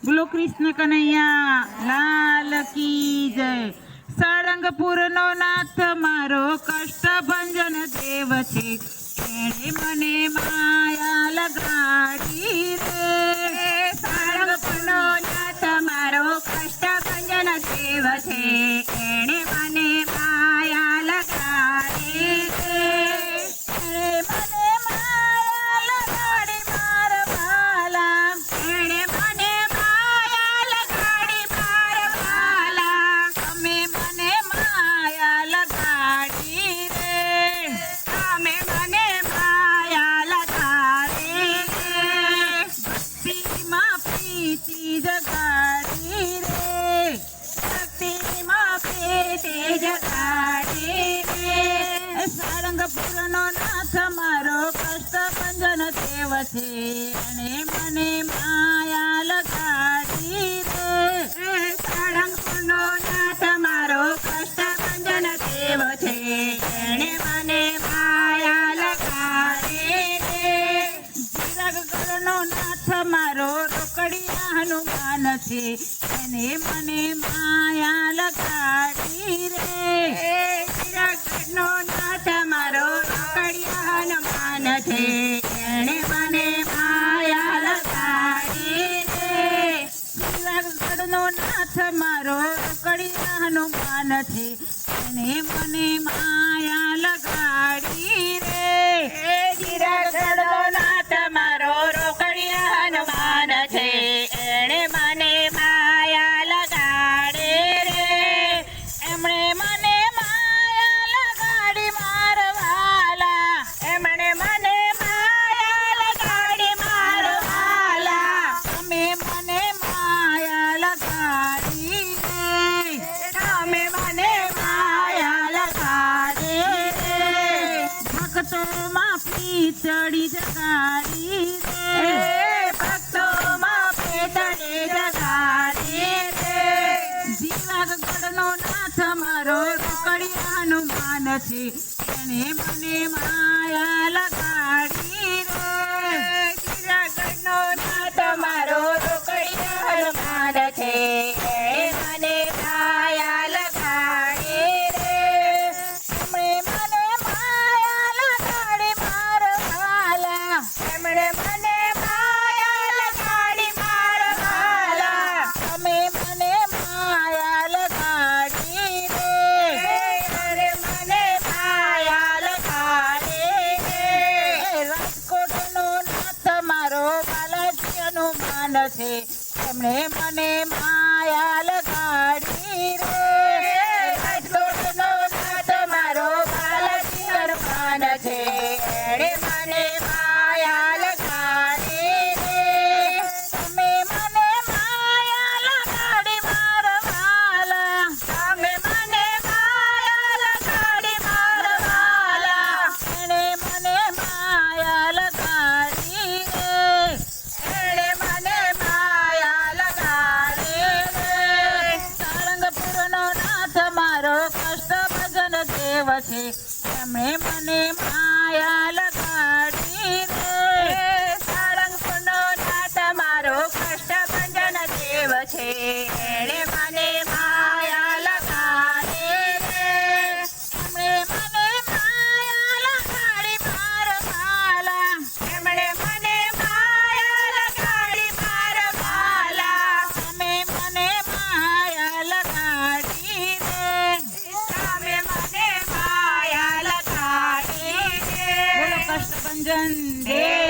બોલો કૃષ્ણ કનૈયા લાલ કી જય। સાળંગપુરનો નાથ મારો કષ્ટભંજન દેવ છે, એણે મને માયા લગાડી રે। સાળંગપુરનો નાથ મારો કષ્ટભંજન દેવ છે, એણે મને માયા લગાડી રે। એણે મને માયા લગાડી મારા વાલા, એણે મને માયા લગાડી મારા વાલા। તમે મને માયા લગાડી રે। તમે મને માયા લગાડી રે। ભક્તિમાં પ્રીતિ જગાડી રે, ભક્તિમાં પ્રીતિ જગાડી રે। સાળંગપુરનો નાથ મારો કષ્ટભંજન દેવ છે, અને મને માયા લગાડી રે। સાળંગપુરનો નાથ મારો કષ્ટભંજન દેવ છે, એણે મને માયા લગાડી રે। જીરગઢનો નાથ મારો રોકડિયા હનુમાન છે, એને મને માયા લગાડી રે। નો નાથ મારો રોકડિયા હનુમાન છે, એણે મને માયા લગાડી રે। જીરગઢનો નાથ મારો રોકડિયા હનુમાન છે, એને મને માયા લગાડી રે। જીરગઢનો નાથ મારો રોકડિયા હનુમાન છે, એણે મને માયા લગાડી રે। એમણે મને માયા લગાડી મારા વાલા, એમણે મને માયા લગાડી મારા વાલા। તમે મને માયા લગાડી રે। તમે મને માયા લગાડી રે। ભક્તોમાં પીચડી જગાડી રે, ભક્તોમાં પ્રીતિ જગાડી રે। જીરગઢનો નાથ મારો રોકડિયા હનુમાન છે, એને મને માયા લગાડી રે। જીરગઢનો નાથ મારો રોકડિયા હનુમાન છે, એણે મને માયા લગાડી રે। એમણે મને માયા લગાડી મારા વાલા, એમણે મને માયા લગાડી મારા વાલા। તમે મને માયા લગાડી રે। એમણે મને માયા લગાડી રે। રાજકોટનો નાથ મારો બાલાજી હનુમાન છે, એમણે મને માયા લગાડી રે। રાજકોટનો નાથ મારો બાલાજી હનુમાન છે, એણે મને માયા લગાડી રે। તમે મને માયા લગાડી મારા વાલા, તમે મને માયા લગાડી મારા વાલા। એણે મને માયા લગાડી રે। એણે મને માયા લગાડી રે। સાળંગપુરનો નાથ મારો કષ્ટભંજન દેવ છે, એમણે મને માયા લગાડી રે। સાળંગપુરનો નાથ મારો કષ્ટભંજન દેવ છે, એણે મને માયા લગાડી રે। એમણે મને માયા લગાડી મારા વાલા, એમણે મને માયા લગાડી મારા વાલા। તમે મને માયા લગાડી રે। તમે મને માયા લગાડી બોલો રે। કષ્ટભંજન દેવ